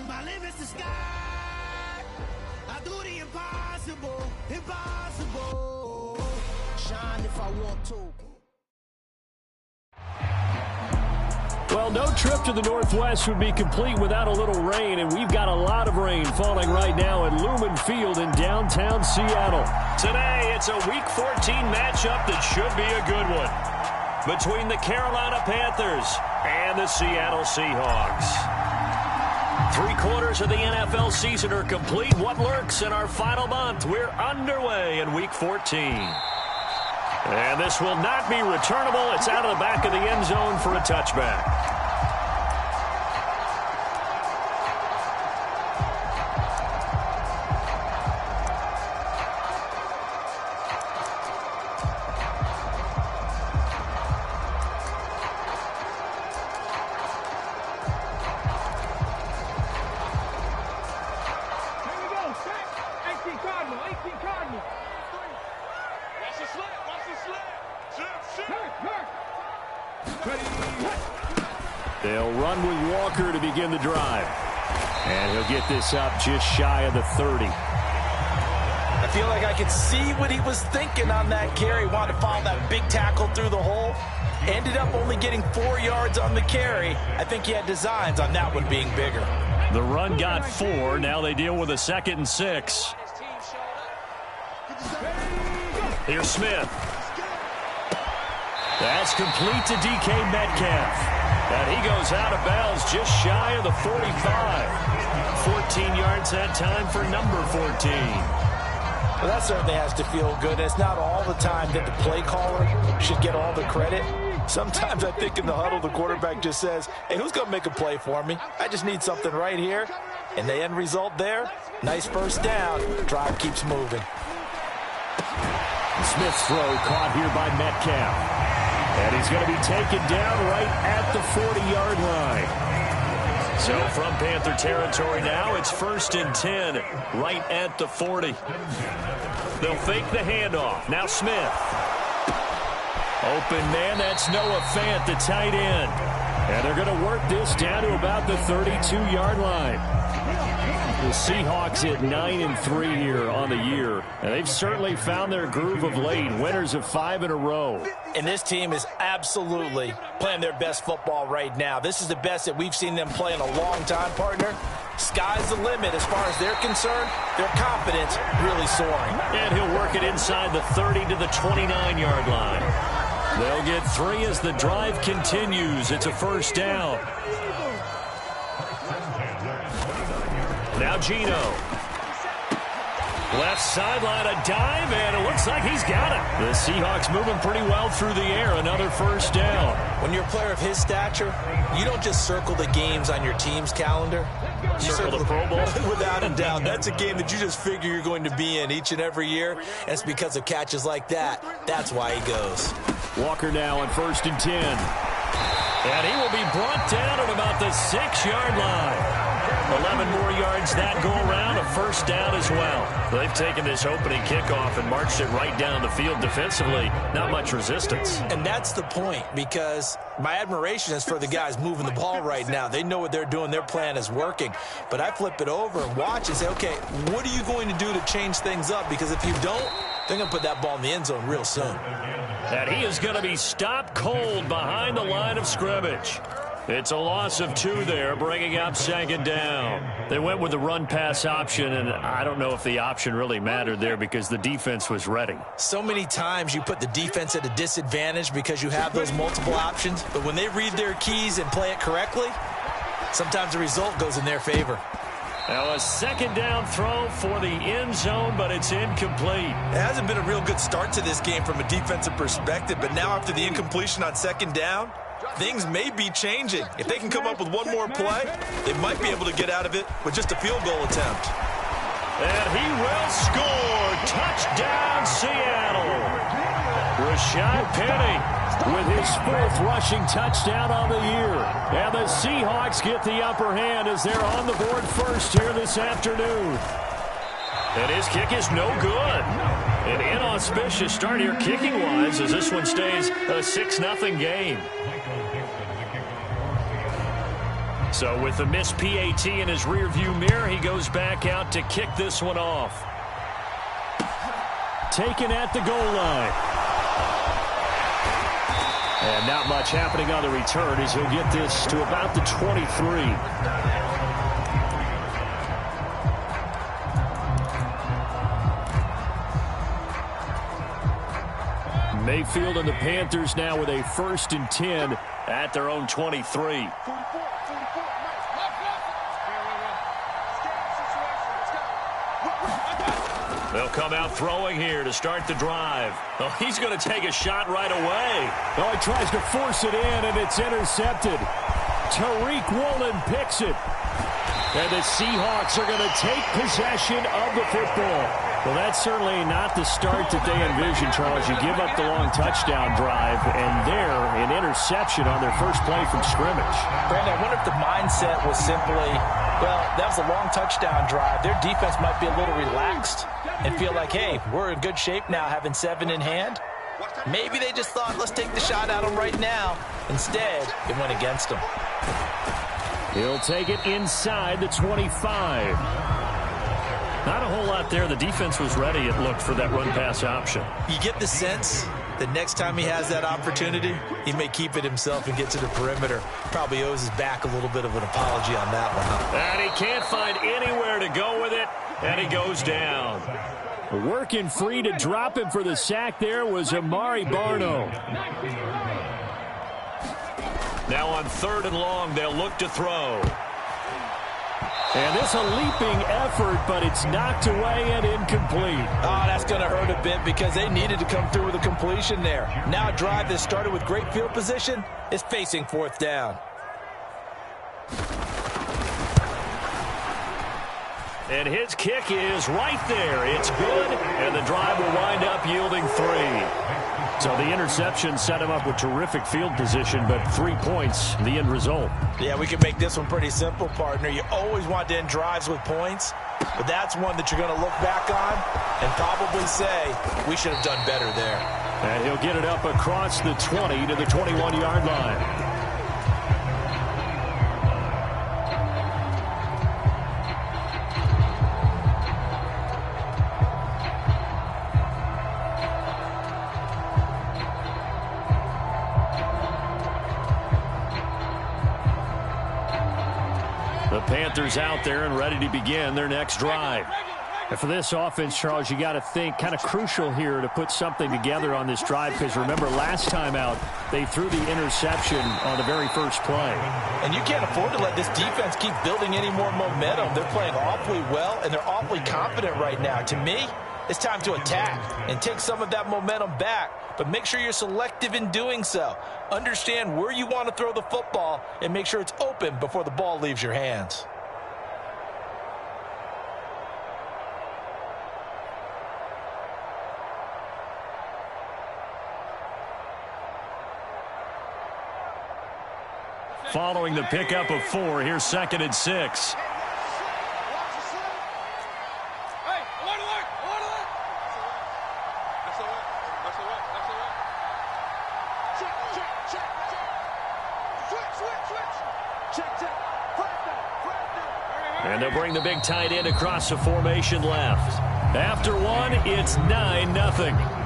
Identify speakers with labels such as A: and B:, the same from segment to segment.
A: My limit's the sky. I do the impossible, impossible. Shine if I want to.
B: Well, no trip to the Northwest would be complete without a little rain, and we've got a lot of rain falling right now at Lumen Field in downtown Seattle. Today, it's a Week 14 matchup that should be a good one between the Carolina Panthers and the Seattle Seahawks. 3/4 of the NFL season are complete. What lurks in our final month? We're underway in Week 14. And this will not be returnable. It's out of the back of the end zone for a touchback. They'll run with Walker to begin the drive. And he'll get this up just shy of the 30.
C: I feel like I could see what he was thinking on that carry. Wanted to follow that big tackle through the hole. Ended up only getting 4 yards on the carry. I think he had designs on that one being bigger.
B: The run got 4. Now they deal with a 2nd and 6. Here's Smith. That's complete to DK Metcalf. And he goes out of bounds just shy of the 45. 14 yards that time for number 14.
C: Well, that certainly has to feel good. It's not all the time that the play caller should get all the credit. Sometimes I think in the huddle, the quarterback just says, hey, who's going to make a play for me? I just need something right here. And the end result there, nice first down. Drive keeps moving.
B: Smith's throw caught here by Metcalf. And he's going to be taken down right at the 40-yard line. So from Panther territory now, it's 1st and 10 right at the 40. They'll fake the handoff. Now Smith. Open man, that's Noah Fant, the tight end. And they're going to work this down to about the 32-yard line. The Seahawks at 9-3 here on the year. And they've certainly found their groove of late. Winners of 5 in a row.
C: And this team is absolutely playing their best football right now. This is the best that we've seen them play in a long time, partner. Sky's the limit as far as they're concerned. Their confidence really soaring.
B: And he'll work it inside the 30 to the 29-yard line. They'll get 3 as the drive continues. It's a 1st down. Now Gino. Left sideline, a dive, and it looks like he's got it. The Seahawks moving pretty well through the air. Another 1st down.
C: When you're a player of his stature, you don't just circle the games on your team's calendar. You
B: circle the Pro Bowl?
C: Without a doubt. That's a game that you just figure you're going to be in each and every year. And it's because of catches like that. That's why he goes.
B: Walker now on 1st and 10. And he will be brought down at about the 6-yard line. 11 more yards that go around, a 1st down as well. They've taken this opening kickoff and marched it right down the field defensively. Not much resistance.
C: And that's the point, because my admiration is for the guys moving the ball right now. They know what they're doing. Their plan is working. But I flip it over and watch and say, okay, what are you going to do to change things up? Because if you don't, they're going to put that ball in the end zone real soon.
B: And he is going to be stopped cold behind the line of scrimmage. It's a loss of 2 there, bringing up 2nd down. They went with the run-pass option, and I don't know if the option really mattered there because the defense was ready.
C: So many times you put the defense at a disadvantage because you have those multiple options, but when they read their keys and play it correctly, sometimes the result goes in their favor.
B: Now a 2nd down throw for the end zone, but it's incomplete.
C: It hasn't been a real good start to this game from a defensive perspective, but now after the incompletion on 2nd down, things may be changing. If they can come up with one more play, they might be able to get out of it with just a field goal attempt.
B: And he will score. Touchdown, Seattle. Rashad Penny with his 4th rushing touchdown on the year. And the Seahawks get the upper hand as they're on the board first here this afternoon. And his kick is no good. An inauspicious start here kicking-wise as this one stays a 6-0 game. So with the missed PAT in his rearview mirror, he goes back out to kick this one off. Taken at the goal line. And not much happening on the return as he'll get this to about the 23. Mayfield and the Panthers now with a 1st and 10 at their own 23. They'll come out throwing here to start the drive. Oh, he's going to take a shot right away.
D: Oh, he tries to force it in, and it's intercepted. Tariq Woolen picks it. And the Seahawks are going to take possession of the football. Well, that's certainly not the start that they envisioned, Charles. You give up the long touchdown drive, and there, an interception on their first play from scrimmage.
C: Brandon, I wonder if the mindset was simply, well, that was a long touchdown drive. Their defense might be a little relaxed and feel like, hey, we're in good shape now, having 7 in hand. Maybe they just thought, let's take the shot at them right now. Instead, it went against them.
B: He'll take it inside the 25. Not a whole lot there. The defense was ready, it looked, for that run-pass option.
C: You get the sense that next time he has that opportunity, he may keep it himself and get to the perimeter. Probably owes his back a little bit of an apology on that one. Huh?
B: And he can't find anywhere to go with it, and he goes down.
D: Working free to drop him for the sack there was Amari Barno.
B: Now on 3rd and long, they'll look to throw.
D: And this a leaping effort, but it's knocked away and incomplete.
C: Oh, that's going to hurt a bit because they needed to come through with a completion there. Now a drive that started with great field position is facing 4th down.
B: And his kick is right there. It's good, and the drive will wind up yielding 3. So the interception set him up with terrific field position, but 3 points, the end result.
C: Yeah, we can make this one pretty simple, partner. You always want to end drives with points, but that's one that you're going to look back on and probably say, we should have done better there.
B: And he'll get it up across the 20 to the 21-yard line. The Panthers out there and ready to begin their next drive.
D: And for this offense, Charles, you got to think kind of crucial here to put something together on this drive, because remember last time out they threw the interception on the very first play.
C: And you can't afford to let this defense keep building any more momentum. They're playing awfully well, and they're awfully confident right now. To me, it's time to attack and take some of that momentum back, but make sure you're selective in doing so. Understand where you want to throw the football and make sure it's open before the ball leaves your hands.
B: Following the pickup of 4, here's 2nd and 6. And they'll bring the big tight end across the formation left. After one, it's 9-0.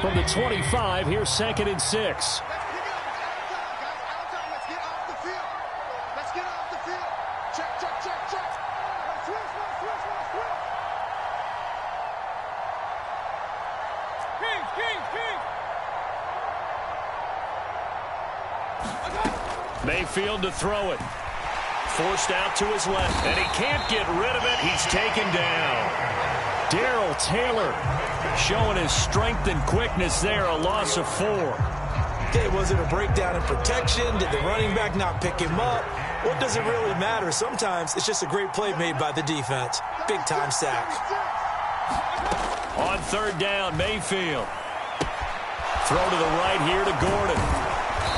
B: From the 25, here's 2nd and 6. Mayfield to throw it. Forced out to his left, and he can't get rid of it. He's taken down. Darrell Taylor showing his strength and quickness there, a loss of 4.
C: Okay, was it a breakdown in protection? Did the running back not pick him up? What does it really matter? Sometimes it's just a great play made by the defense. Big-time sack.
B: On 3rd down, Mayfield. Throw to the right here to Gordon.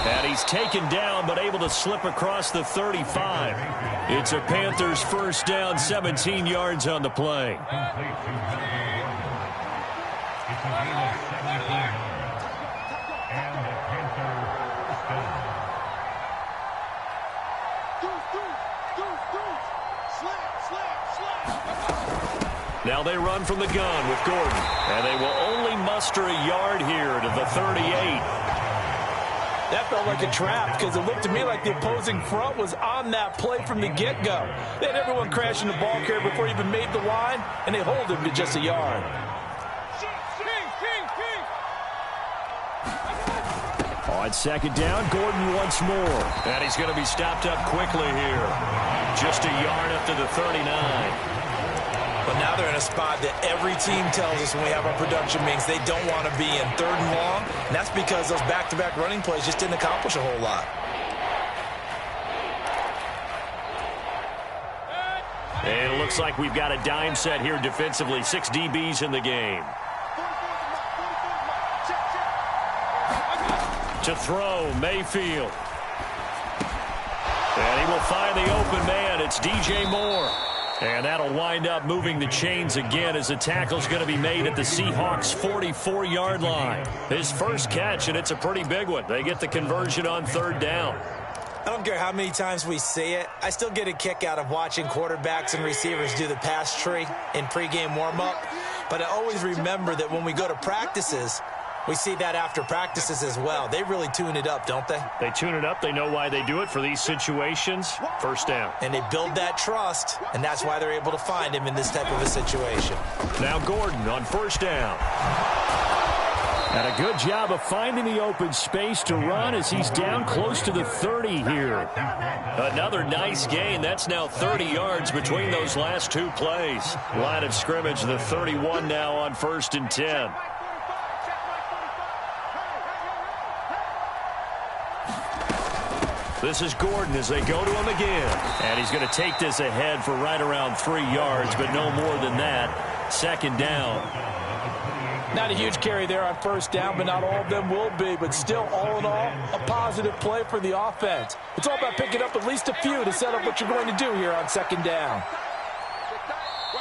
B: And he's taken down but able to slip across the 35. It's a Panthers first down, 17 yards on the play. Now they run from the gun with Gordon. And they will only muster a yard here to the 38.
C: That felt like a trap because it looked to me like the opposing front was on that play from the get-go. They had everyone crashing the ball carrier before he even made the line, and they hold him to just a yard.
B: On second down, Gordon once more. And he's going to be stopped up quickly here. Just a yard up to the 39.
C: But now they're in a spot that every team tells us when we have our production meetings they don't want to be in, 3rd and long. And that's because those back-to-back running plays just didn't accomplish a whole lot.
B: And it looks like we've got a dime set here defensively. 6 DBs in the game. To throw, Mayfield. And he will find the open man. It's DJ Moore. And that'll wind up moving the chains again as the tackle's going to be made at the Seahawks' 44-yard line. His first catch, and it's a pretty big one. They get the conversion on 3rd down.
C: I don't care how many times we see it. I still get a kick out of watching quarterbacks and receivers do the pass tree in pregame warm-up. But I always remember that when we go to practices, we see that after practices as well. They really tune it up, don't they?
B: They tune it up. They know why they do it for these situations. First down.
C: And they build that trust, and that's why they're able to find him in this type of a situation.
B: Now Gordon on 1st down. And a good job of finding the open space to run as he's down close to the 30 here. Another nice gain. That's now 30 yards between those last 2 plays. Line of scrimmage, the 31 now on 1st and 10. This is Gordon as they go to him again. And he's going to take this ahead for right around 3 yards, but no more than that. 2nd down.
C: Not a huge carry there on 1st down, but not all of them will be. But still, all in all, a positive play for the offense. It's all about picking up at least a few to set up what you're going to do here on 2nd down.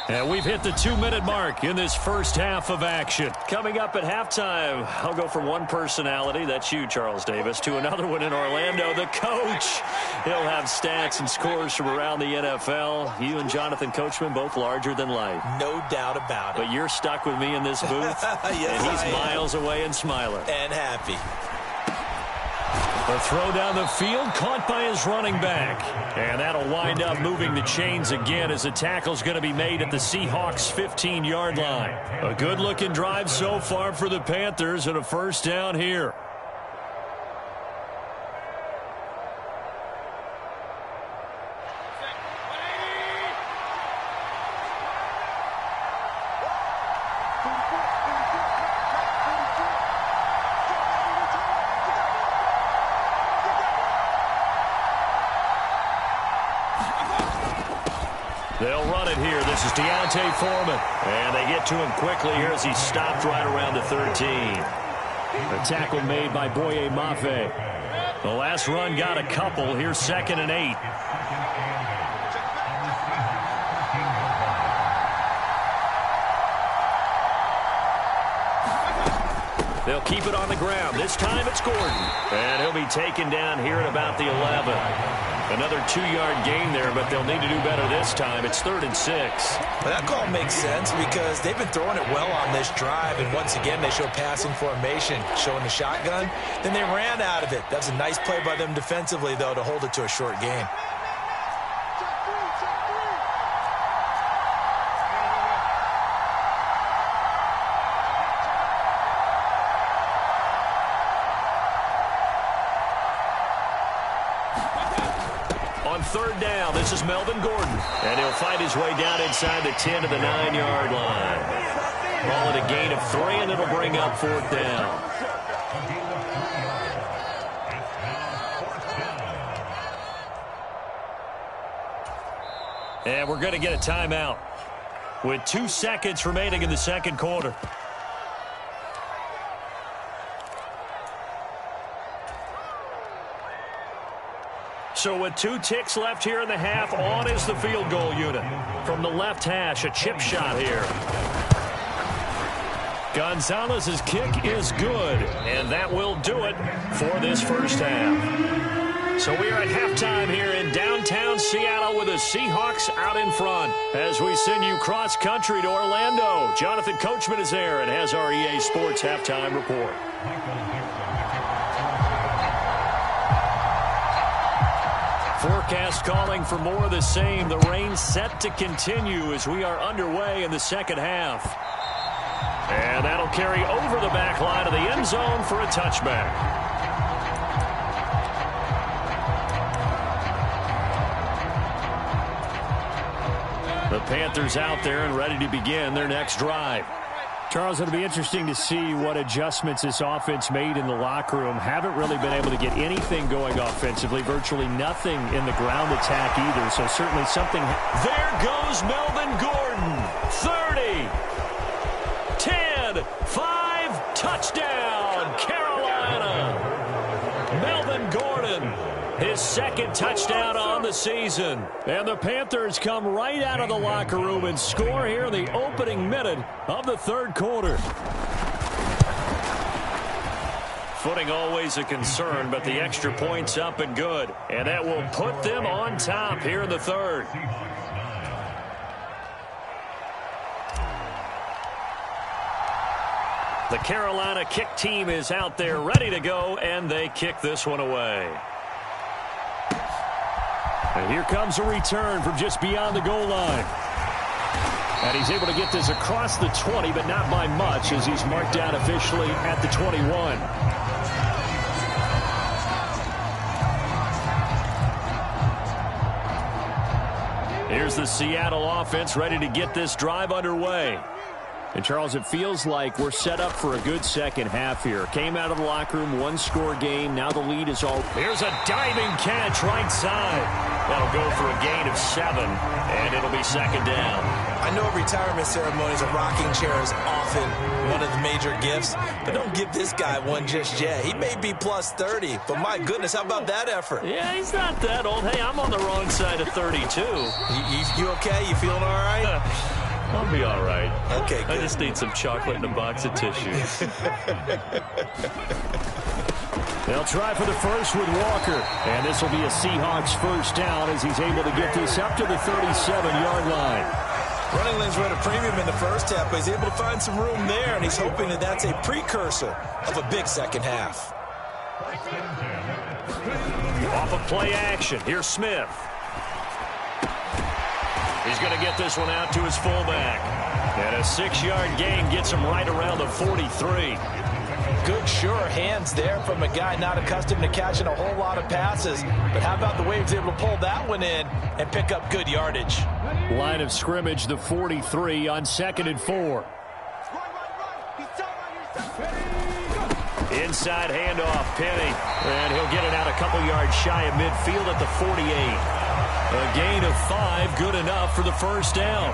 B: And we've hit the 2-minute mark in this first half of action. Coming up at halftime, I'll go from one personality, that's you, Charles Davis, to another one in Orlando, the coach. He'll have stats and scores from around the NFL. You and Jonathan Coachman, both larger than life.
C: No doubt about it.
B: But you're stuck with me in this booth,
C: yes,
B: and he's miles away and smiling.
C: And happy.
B: A throw down the field, caught by his running back. And that'll wind up moving the chains again as the tackle's going to be made at the Seahawks' 15-yard line. A good-looking drive so far for the Panthers and a first down here. They'll run it here. This is Deontay Foreman. And they get to him quickly here as he's stopped right around the 13. A tackle made by Boye Mafe. The last run got a couple. Here's 2nd and 8. They'll keep it on the ground. This time it's Gordon. And he'll be taken down here at about the 11. Another 2-yard gain there, but they'll need to do better this time. It's 3rd and 6.
C: Well, that call makes sense because they've been throwing it well on this drive, and once again they show passing formation, showing the shotgun. Then they ran out of it. That's a nice play by them defensively, though, to hold it to a short gain.
B: On 3rd down, this is Melvin Gordon. And he'll fight his way down inside the 10 to the 9-yard line. Call it a gain of 3, and it'll bring up 4th down. And we're going to get a timeout with 2 seconds remaining in the 2nd quarter. So with 2 ticks left here in the half, on is the field goal unit. From the left hash, a chip shot here. Gonzalez's kick is good, and that will do it for this first half. So we are at halftime here in downtown Seattle with the Seahawks out in front. As we send you cross-country to Orlando, Jonathan Coachman is there and has our EA Sports halftime report. Forecast calling for more of the same. The rain set to continue as we are underway in the second half. And that'll carry over the back line of the end zone for a touchback. The Panthers out there and ready to begin their next drive.
D: Charles, it'll be interesting to see what adjustments this offense made in the locker room. Haven't really been able to get anything going offensively. Virtually nothing in the ground attack either. So certainly something.
B: There goes Melvin Gordon. 30. 10. 5. Touchdown. Carolina. Melvin Gordon. His second touchdown on the season.
D: And the Panthers come right out of the locker room and score here in the opening minute of the third quarter.
B: Footing always a concern, but the extra point's up and good. And that will put them on top here in the third. The Carolina kick team is out there ready to go, and they kick this one away.
D: And here comes a return from just beyond the goal line. And he's able to get this across the 20, but not by much as he's marked down officially at the 21. Here's the Seattle offense ready to get this drive underway. And, Charles, it feels like we're set up for a good second half here. Came out of the locker room, one-score game. Now the lead is all.
B: Here's a diving catch right side. That'll go for a gain of 7, and it'll be second down.
C: I know retirement ceremonies, a rocking chair is often one of the major gifts, but don't give this guy one just yet. He may be plus 30, but my goodness, how about that effort?
B: Yeah, he's not that old. Hey, I'm on the wrong side of 32.
C: You okay? You feeling all right?
B: I'll be all right.
C: Okay, good.
B: I just need some chocolate and a box of tissues.
D: They'll try for the first with Walker. And this will be a Seahawks first down as he's able to get this up to the 37-yard line.
C: Running lanes were at a premium in the first half, but he's able to find some room there, and he's hoping that that's a precursor of a big second half.
B: Off of play action, here's Smith. He's going to get this one out to his fullback. And a 6-yard gain gets him right around the 43.
C: Good, sure hands there from a guy not accustomed to catching a whole lot of passes. But how about the way he was able to pull that one in and pick up good yardage?
D: Line of scrimmage, the 43 on 2nd and 4.
B: Inside handoff, Penny. And he'll get it out a couple yards shy of midfield at the 48. A gain of 5, good enough for the first down.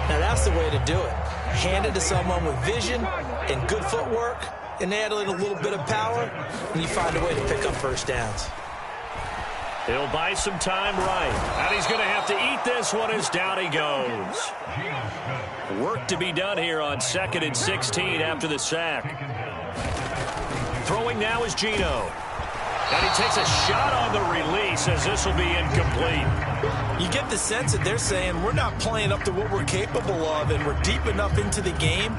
C: Now that's the way to do it. Hand it to someone with vision and good footwork, and add in a little bit of power, and you find a way to pick up first downs.
B: He'll buy some time right. And he's going to have to eat this one as down he goes. Work to be done here on 2nd and 16 after the sack. Throwing now is Geno. And he takes a shot on the release as this will be incomplete.
C: You get the sense that they're saying we're not playing up to what we're capable of, and we're deep enough into the game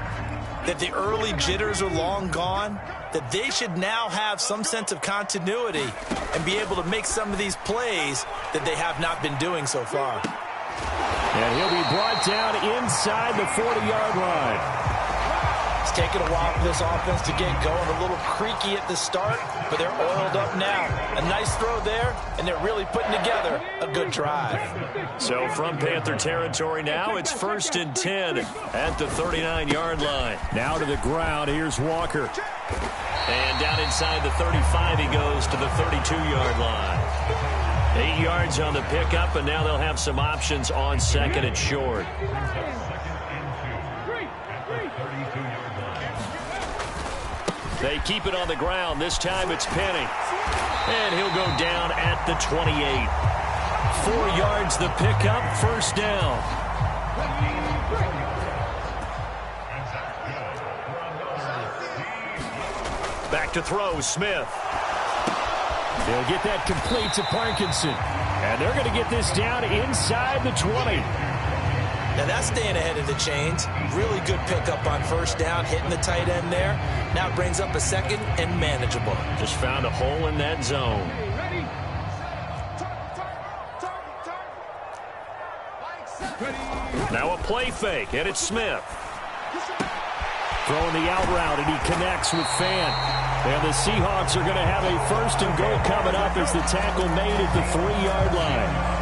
C: that the early jitters are long gone, that they should now have some sense of continuity and be able to make some of these plays that they have not been doing so far.
D: And he'll be brought down inside the 40-yard line.
C: It's taken a while for this offense to get going. A little creaky at the start, but they're oiled up now. A nice throw there, and they're really putting together a good drive.
B: So from Panther territory now, it's 1st and 10 at the 39-yard line.
D: Now to the ground, here's Walker.
B: And down inside the 35, he goes to the 32-yard line. 8 yards on the pickup, and now they'll have some options on 2nd and short. They keep it on the ground. This time it's Penny. And he'll go down at the 28. 4 yards the pickup, first down. Back to throw, Smith.
D: They'll get that complete to Parkinson. And they're going to get this down inside the 20.
C: Now that's staying ahead of the chains. Really good pickup on first down, hitting the tight end there. Now it brings up a second and manageable.
B: Just found a hole in that zone. Now a play fake, and it's Smith.
D: Throwing the out route, and he connects with Fan. And the Seahawks are going to have a first and goal coming up as the tackle made at the 3-yard line.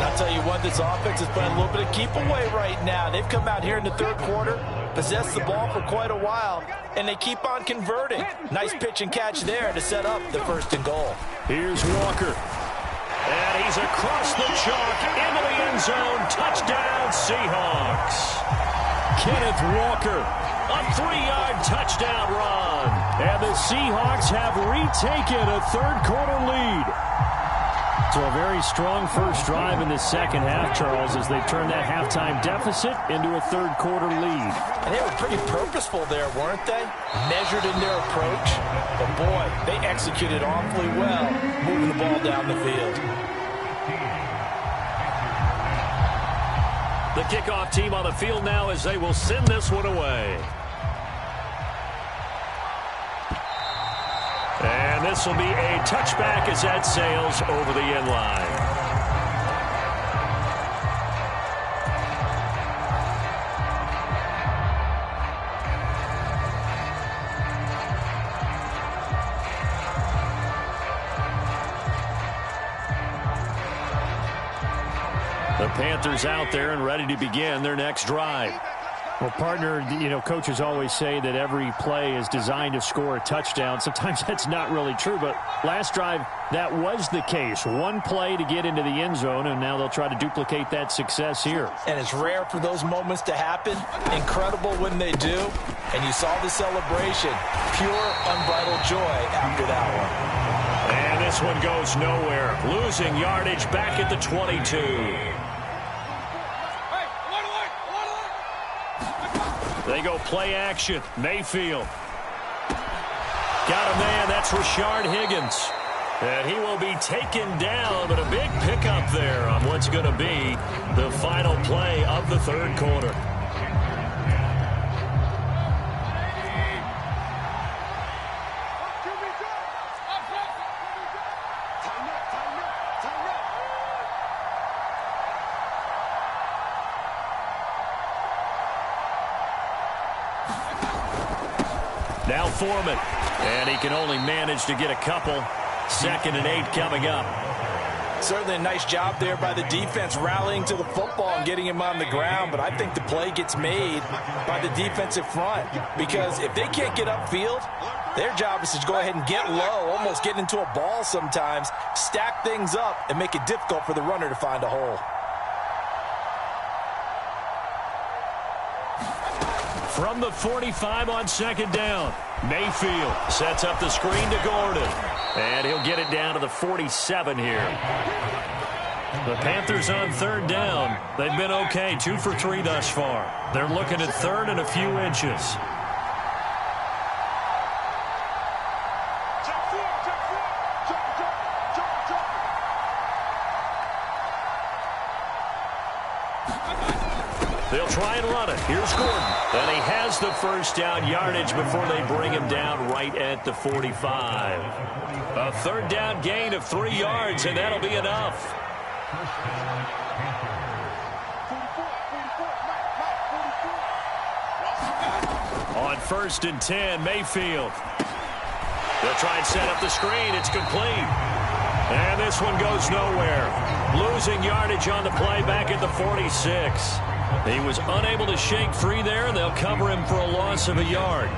C: I'll tell you what, this offense is playing a little bit of keep away right now. They've come out here in the third quarter, possessed the ball for quite a while, and they keep on converting. Nice pitch and catch there to set up the first and goal.
B: Here's Walker. And he's across the chalk into the end zone. Touchdown, Seahawks.
D: Kenneth Walker,
B: a 3-yard touchdown run.
D: And the Seahawks have retaken a third-quarter lead. So a very strong first drive in the second half, Charles, as they turn that halftime deficit into a third-quarter lead.
C: And they were pretty purposeful there, weren't they? Measured in their approach. But, boy, they executed awfully well, moving the ball down the field.
B: The kickoff team on the field now as they will send this one away. And this will be a touchback as that sails over the end line. The Panthers out there and ready to begin their next drive.
D: Well, partner, coaches always say that every play is designed to score a touchdown. Sometimes that's not really true, but last drive, that was the case. One play to get into the end zone, and now they'll try to duplicate that success here.
C: And it's rare for those moments to happen. Incredible when they do. And you saw the celebration. Pure, unbridled joy after that one.
B: And this one goes nowhere. Losing yardage back at the 22. They go play action. Mayfield. Got a man. That's Rashard Higgins. And he will be taken down, but a big pickup there on what's going to be the final play of the third quarter. Now Foreman, and he can only manage to get a couple. 2nd and 8 coming up.
C: Certainly a nice job there by the defense rallying to the football and getting him on the ground, but I think the play gets made by the defensive front because if they can't get upfield, their job is to go ahead and get low, almost get into a ball sometimes, stack things up, and make it difficult for the runner to find a hole.
B: From the 45 on 2nd down, Mayfield sets up the screen to Gordon. And he'll get it down to the 47 here. The Panthers on 3rd down. They've been okay, 2 for 3 thus far. They're looking at 3rd and a few inches. They'll try and run it. Here's Gordon. And he has the first down yardage before they bring him down right at the 45. A 3rd down gain of 3 yards, and that'll be enough. On 1st and 10, Mayfield. They'll try and set up the screen. It's complete. And this one goes nowhere. Losing yardage on the play back at the 46. He was unable to shake free there, and they'll cover him for a loss of a yard.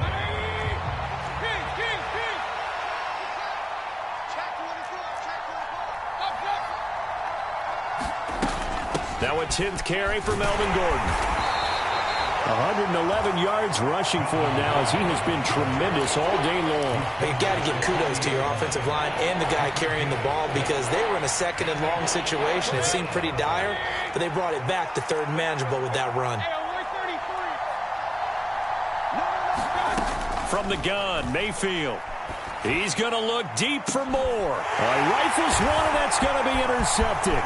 B: Now a 10th carry for Melvin Gordon.
D: 111 yards rushing for him now, as he has been tremendous all day long.
C: But you got to give kudos to your offensive line and the guy carrying the ball, because they were in a second and long situation. It seemed pretty dire, but they brought it back to third and manageable with that run.
D: From the gun, Mayfield. He's going to look deep for more. Rifles one, and that's going to be intercepted.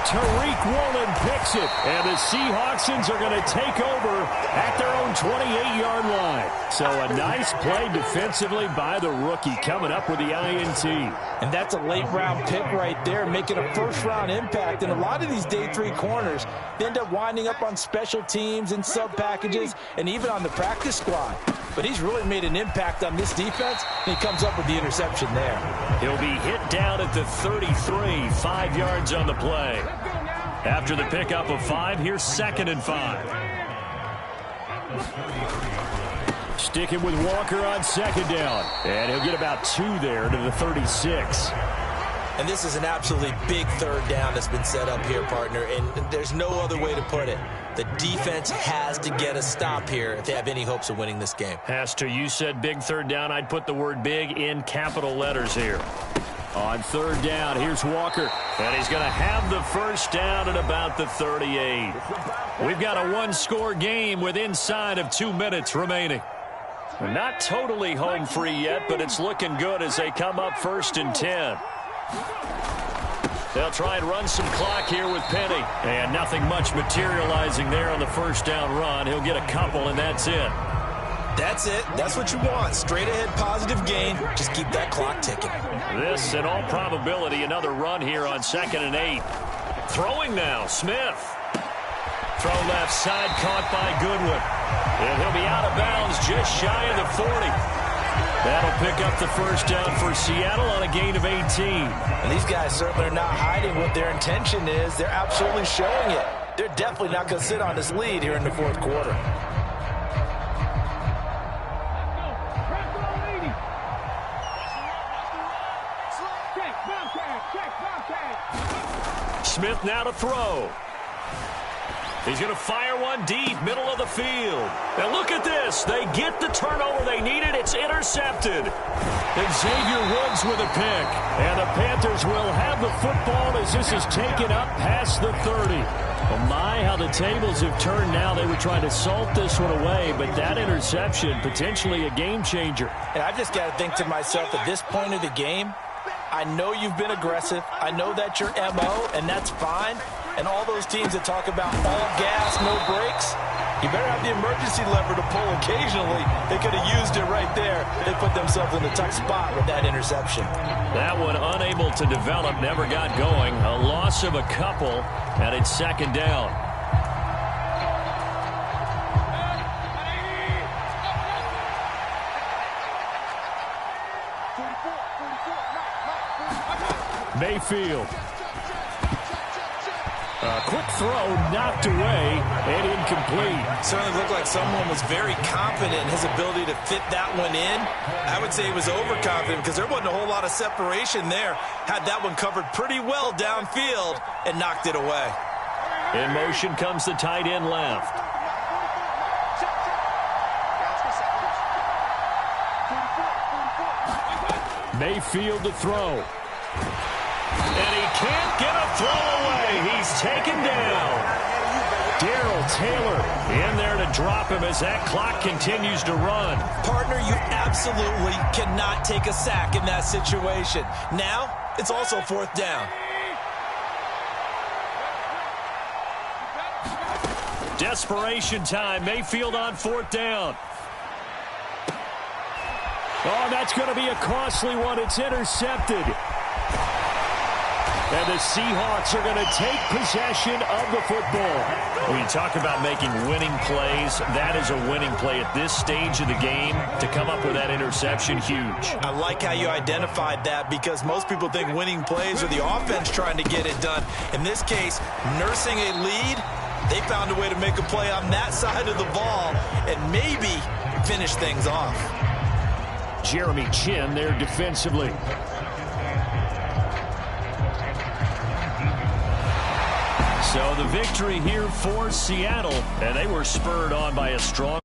D: Tariq Woolen picks it, and the Seahawksons are going to take over at their own 28-yard line. So a nice play defensively by the rookie, coming up with the INT.
C: And that's a late-round pick right there, making a first-round impact. And a lot of these day 3 corners, they end up winding up on special teams and sub-packages and even on the practice squad. But he's really made an impact on this defense, and he comes up with the interception there.
D: He'll be hit down at the 33, 5 yards on the play. After the pickup of 5, here's 2nd and 5. Sticking with Walker on 2nd down. And he'll get about 2 there to the 36.
C: And this is an absolutely big 3rd down that's been set up here, partner, and there's no other way to put it. The defense has to get a stop here if they have any hopes of winning this game.
D: Has to. You said big 3rd down. I'd put the word big in capital letters here. On 3rd down, here's Walker. And he's going to have the 1st down at about the 38. We've got a 1-score game with inside of 2 minutes remaining. We're not totally home free yet, but it's looking good as they come up 1st and 10. They'll try and run some clock here with Penny. And nothing much materializing there on the 1st down run. He'll get a couple, and that's it.
C: That's it. That's what you want. Straight ahead positive gain. Just keep that clock ticking.
D: This, in all probability, another run here on 2nd and 8. Throwing now, Smith. Throw left side, caught by Goodwin. And he'll be out of bounds just shy of the 40. That'll pick up the 1st down for Seattle on a gain of 18.
C: And these guys certainly are not hiding what their intention is. They're absolutely showing it. They're definitely not going to sit on this lead here in the 4th quarter.
D: Smith now to throw. He's going to fire one deep, middle of the field. And look at this. They get the turnover they needed. It's intercepted. And Xavier Woods with a pick. And the Panthers will have the football as this is taken up past the 30. Well, my, how the tables have turned now. They were trying to salt this one away, but that interception, potentially a game changer.
C: And I've just got to think to myself, at this point of the game, I know you've been aggressive. I know that's your MO, and that's fine. And all those teams that talk about all gas, no brakes, you better have the emergency lever to pull occasionally. They could have used it right there. They put themselves in a tough spot with that interception.
D: That one unable to develop, never got going. A loss of a couple, and it's 2nd down. Mayfield. A quick throw knocked away and incomplete.
C: Certainly looked like someone was very confident in his ability to fit that one in. I would say he was overconfident because there wasn't a whole lot of separation there. Had that one covered pretty well downfield and knocked it away.
D: In motion comes the tight end left. Mayfield to throw. And he can't get a throw away. He's taken down. Darrell Taylor in there to drop him as that clock continues to run.
C: Partner, you absolutely cannot take a sack in that situation. Now, it's also 4th down.
D: Desperation time. Mayfield on 4th down. Oh, that's going to be a costly one. It's intercepted. And the Seahawks are going to take possession of the football. When you talk about making winning plays, that is a winning play at this stage of the game. To come up with that interception, huge.
C: I like how you identified that because most people think winning plays are the offense trying to get it done. In this case, nursing a lead, they found a way to make a play on that side of the ball and maybe finish things off.
D: Jeremy Chin there defensively.
B: So the victory here for Seattle, and they were spurred on by a strong